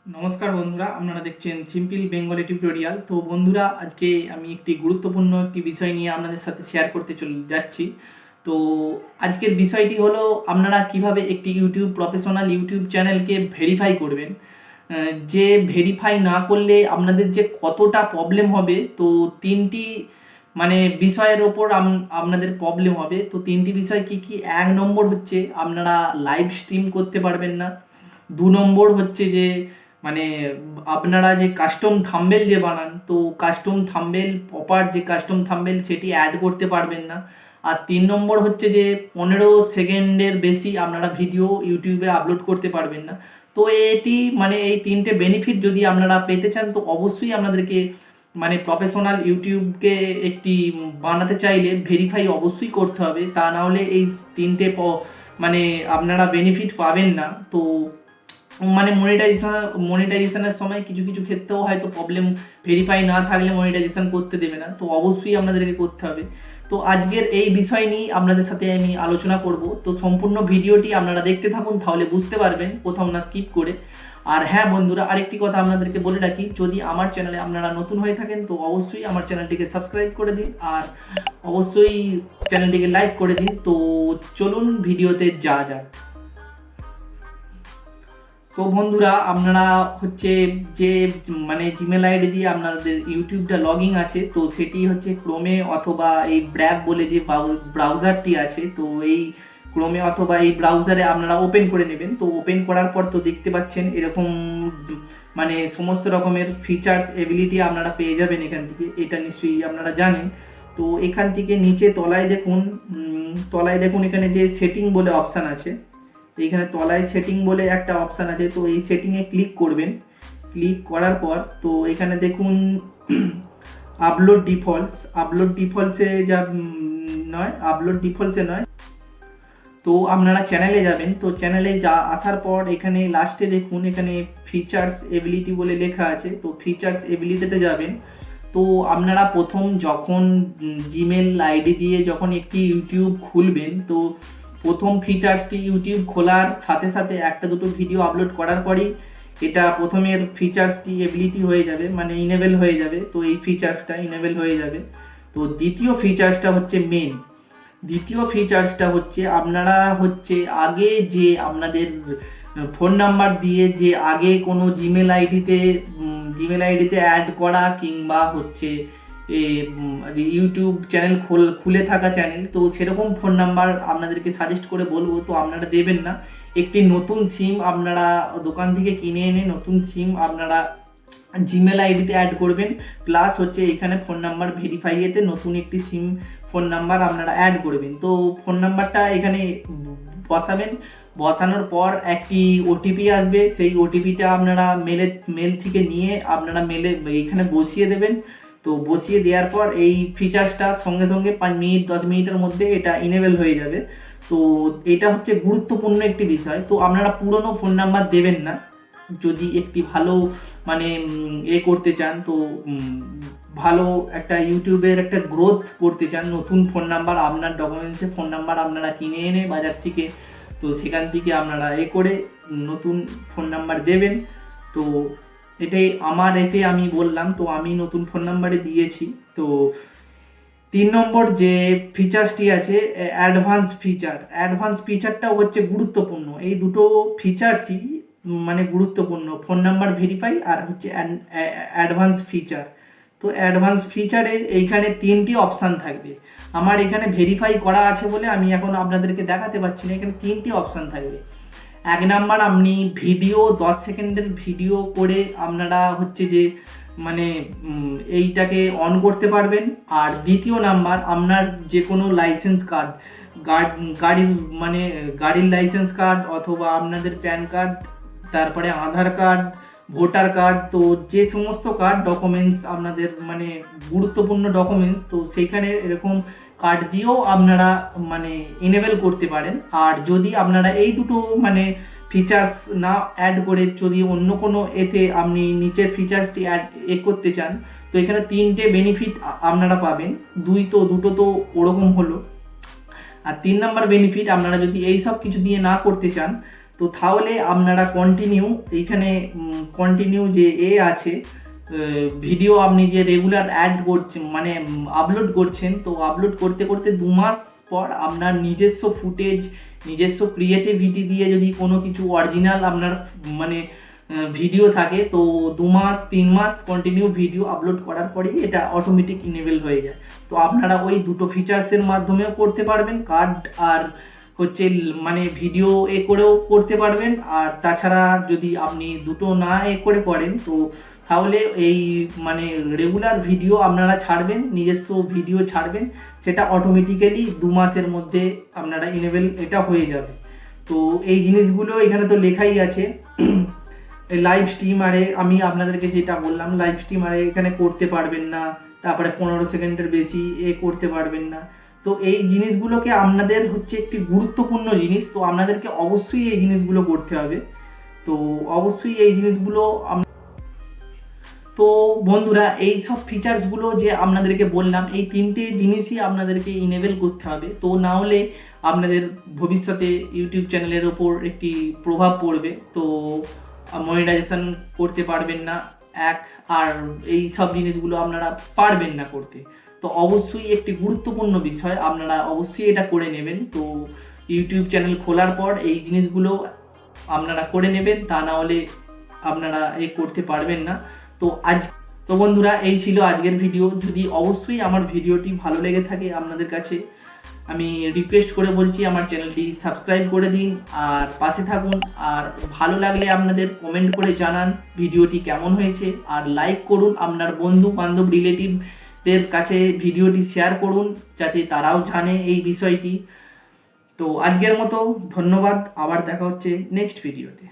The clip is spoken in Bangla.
নমস্কার বন্ধুরা, আপনারা দেখছেন সিম্পল বেঙ্গলি টিউটোরিয়াল। তো বন্ধুরা, আজকে আমি একটি গুরুত্বপূর্ণ বিষয় নিয়ে আপনাদের সাথে শেয়ার করতে যাচ্ছি। তো আজকের বিষয়টি হলো আপনারা কিভাবে একটি প্রফেশনাল ইউটিউব চ্যানেলকে ভেরিফাই করবেন। যে ভেরিফাই না করলে আপনাদের যে কতটা প্রবলেম হবে, তো তিনটি বিষয়ের ওপর আপনাদের প্রবলেম হবে। তো তিনটি বিষয় কি কি? 1 নম্বর হচ্ছে আপনারা লাইভ স্ট্রিম করতে পারবেন না। 2 নম্বর হচ্ছে যে মানে আপনারা যে কাস্টম থাম্বেল যে বানান, তো কাস্টম থাম্বেল প্রপার যে কাস্টম থাম্বেল সেটি অ্যাড করতে পারবেন না। আর 3 নম্বর হচ্ছে যে 15 সেকেন্ডের বেশি আপনারা ভিডিও ইউটিউবে আপলোড করতে পারবেন না। তো এটি এই তিনটে বেনিফিট যদি আপনারা পেতে চান, তো অবশ্যই আপনাদেরকে প্রফেশনাল ইউটিউবকে একটি বানাতে চাইলে ভেরিফাই অবশ্যই করতে হবে। তা না হলে এই তিনটে আপনারা বেনিফিট পাবেন না। তো মনিটাইজেশনের সময় কিছু কিছু ক্ষেত্রেও হয়তো প্রবলেম, ভেরিফাই না থাকলে মনিটাইজেশন করতে দেবে না। তো অবশ্যই আপনাদেরকে করতে হবে। তো আজকের এই বিষয় নিয়ে আপনাদের সাথে আমি আলোচনা করব। তো সম্পূর্ণ ভিডিওটি আপনারা দেখতে থাকুন, তাহলে বুঝতে পারবেন, কোথাও না স্কিপ করে। আর হ্যাঁ বন্ধুরা, আরেকটি কথা আপনাদেরকে বলে রাখি, যদি আমার চ্যানেলে আপনারা নতুন হয়ে থাকেন তো অবশ্যই আমার চ্যানেলটিকে সাবস্ক্রাইব করে দিন, আর অবশ্যই চ্যানেলটিকে লাইক করে দিন। তো চলুন ভিডিওতে যা যাক। তো বন্ধুরা, আপনারা হচ্ছে যে জিমেল আইডি দিয়ে আপনাদের ইউটিউবটা লগইন আছে, তো সেটি হচ্ছে ক্রোমে অথবা এই ব্র্যাব বলে যে ব্রাউজারটি আছে, তো এই ক্রোমে অথবা এই ব্রাউজারে আপনারা ওপেন করে নেবেন। তো ওপেন করার পর তো দেখতে পাচ্ছেন এরকম সমস্ত রকমের ফিচার্স এবিলিটি আপনারা পেয়ে যাবেন এখান থেকে, এটা নিশ্চয়ই আপনারা জানেন। তো এখান থেকে নিচে তলায় দেখুন এখানে যে সেটিং বলে অপশান আছে, এইখানে তলায় সেটিং বলে একটা অপশান আছে। তো এই সেটিংয়ে ক্লিক করবেন। ক্লিক করার পর তো এখানে দেখুন আপলোড ডিফল্টসে নয়। তো আপনারা চ্যানেলে যাবেন। তো চ্যানেলে আসার পর এখানে লাস্টে দেখুন এখানে ফিচার্স এবিলিটি বলে লেখা আছে, তো ফিচার্স এবিলিটিতে যাবেন। তো আপনারা প্রথম যখন জিমেল আইডি দিয়ে যখন একটি ইউটিউব খুলবেন, তো প্রথম ফিচার্সটি ইউটিউব খোলার সাথে সাথে একটা দুটো ভিডিও আপলোড করার পরেই এটা প্রথমের ফিচার্সটি এবিলিটি হয়ে যাবে, ইনেবল হয়ে যাবে। তো এই ফিচার্সটা ইনেবল হয়ে যাবে। তো দ্বিতীয় ফিচার্সটা হচ্ছে আপনারা হচ্ছে আগে যে আপনাদের ফোন নাম্বার দিয়ে যে আগে কোনো জিমেল আইডিতে অ্যাড করা কিংবা হচ্ছে ইউটিউব চ্যানেল খুলে থাকা চ্যানেল, তো সেরকম ফোন নাম্বার আপনাদেরকে সাজেস্ট করে বলবো, তো আপনারা দেবেন না। একটি নতুন সিম আপনারা দোকান থেকে কিনে এনে নতুন সিম আপনারা জিমেল আইডিতে অ্যাড করবেন, প্লাস হচ্ছে এখানে ফোন নাম্বার ভেরিফাইয়েতে নতুন একটি সিম ফোন নাম্বার আপনারা অ্যাড করবেন। তো ফোন নাম্বারটা এখানে বসানোর পর একটি ওটিপি আসবে, সেই ওটিপিটা আপনারা মেল থেকে নিয়ে আপনারা এইখানে বসিয়ে দেবেন। তো বসিয়ে দেওয়ার পর এই ফিচার্সটা সঙ্গে সঙ্গে 5-10 মিনিটের মধ্যে এটা ইনেবল হয়ে যাবে। তো এটা হচ্ছে গুরুত্বপূর্ণ একটি বিষয়। তো আপনারা পুরনো ফোন নাম্বার দেবেন না যদি একটি ভালো করতে চান, তো ভালো একটা ইউটিউবের একটা গ্রোথ করতে চান। নতুন ফোন নাম্বার, আপনার ডকুমেন্টসে ফোন নাম্বার আপনারা কিনে এনে বাজার থেকে, তো সেখান থেকে আপনারা করে নতুন ফোন নাম্বার দেবেন। তো এটাই এতে আমি বললাম, তো আমি নতুন ফোন নাম্বারে দিয়েছি। তো 3 নম্বর যে ফিচার্সটি আছে অ্যাডভান্স ফিচারটাও হচ্ছে গুরুত্বপূর্ণ। এই দুটো ফিচার্সই গুরুত্বপূর্ণ, ফোন নাম্বার ভেরিফাই আর হচ্ছে অ্যাডভান্স ফিচার। তো অ্যাডভান্স ফিচারে এইখানে 3টি অপশান থাকবে। আমার এখানে ভেরিফাই করা আছে বলে আমি এখন আপনাদেরকে দেখাতে পারছি না। এখানে 3টি অপশান থাকবে। 1 নম্বর, আপনি 10 সেকেন্ডের ভিডিও করে আপনারা হচ্ছে যে এইটাকে অন করতে পারবেন। আর 2য় নাম্বার, আপনার যে কোনো লাইসেন্স কার্ড, গাড়ির লাইসেন্স কার্ড অথবা আপনাদের প্যান কার্ড, তারপরে আধার কার্ড, ভোটার কার্ড, তো যে সমস্ত কার্ড ডকুমেন্টস আপনাদের গুরুত্বপূর্ণ ডকুমেন্টস, তো সেইখানে এরকম কার্ড দিয়েও আপনারা এনেবল করতে পারেন। আর যদি আপনারা এই দুটো ফিচার্স না অ্যাড করে যদি অন্য কোনো এতে আপনি নিচের ফিচার্সটি করতে চান, তো এখানে 3টে বেনিফিট আপনারা পাবেন। দুটো তো ওরকম হলো। আর 3 নম্বর বেনিফিট, আপনারা যদি এই সব কিছু দিয়ে না করতে চান, তো তাহলে আপনারা কন্টিনিউ এইখানে কন্টিনিউ যে আছে ভিডিও আপনি যে রেগুলার অ্যাড করছেন মানে আপলোড করছেন, তো আপলোড করতে করতে 2 মাস পর আপনার নিজস্ব ফুটেজ, নিজস্ব ক্রিয়েটিভিটি দিয়ে যদি কোনো কিছু অরিজিনাল আপনার মানে ভিডিও থাকে, তো 2 মাস 3 মাস কন্টিনিউ ভিডিও আপলোড করার পরেই এটা অটোমেটিক ইনেবল হয়ে যায়। তো আপনারা ওই দুটো ফিচার্সের মাধ্যমেও করতে পারবেন, কার্ড আর হচ্ছে মানে ভিডিও করেও করতে পারবেন। আর তাছাড়া যদি আপনি দুটো না করে করেন, তো তাহলে এই মানে রেগুলার ভিডিও আপনারা ছাড়বেন, নিজস্ব ভিডিও ছাড়বেন, সেটা অটোমেটিক্যালি 2 মাসের মধ্যে আপনারা ইনেবল এটা হয়ে যাবে। তো এই জিনিসগুলো এখানে তো লেখাই আছে। লাইভ স্ট্রিমারে আমি আপনাদেরকে যেটা বললাম, লাইভ স্ট্রিমারে এখানে করতে পারবেন না, তারপরে 15 সেকেন্ডের বেশি করতে পারবেন না। তো এই জিনিসগুলোকে আপনাদের হচ্ছে একটি গুরুত্বপূর্ণ জিনিস, তো আপনাদেরকে অবশ্যই এই জিনিসগুলো করতে হবে। তো অবশ্যই এই জিনিসগুলো তো বন্ধুরা, এই সব ফিচার্সগুলো যে আপনাদেরকে বললাম, এই 3টে জিনিসই আপনাদেরকে ইনেবল করতে হবে। তো না হলে আপনাদের ভবিষ্যতে ইউটিউব চ্যানেলের ওপর একটি প্রভাব পড়বে, তো মনিটাইজেশন করতে পারবেন না আর এই সব জিনিসগুলো আপনারা পারবেন না করতে। তো অবশ্যই একটি গুরুত্বপূর্ণ বিষয়, আপনারা অবশ্যই এটা করে নেবেন। তো ইউটিউব চ্যানেল খোলার পর এই জিনিসগুলো আপনারা করে নেবেন, তা না হলে আপনারা করতে পারবেন না। তো বন্ধুরা, এই ছিল আজকের ভিডিও। যদি অবশ্যই আমার ভিডিওটি ভালো লেগে থাকে আপনাদের কাছে, আমি রিকোয়েস্ট করে বলছি আমার চ্যানেলটি সাবস্ক্রাইব করে দিন আর পাশে থাকুন। আর ভালো লাগলে আপনাদের কমেন্ট করে জানান ভিডিওটি কেমন হয়েছে, আর লাইক করুন, আপনার বন্ধু বান্ধব রিলেটিভদের কাছে ভিডিওটি শেয়ার করুন যাতে তারাও জানে এই বিষয়টি। তো আজকের মতো ধন্যবাদ, আবার দেখা হচ্ছে নেক্সট ভিডিওতে।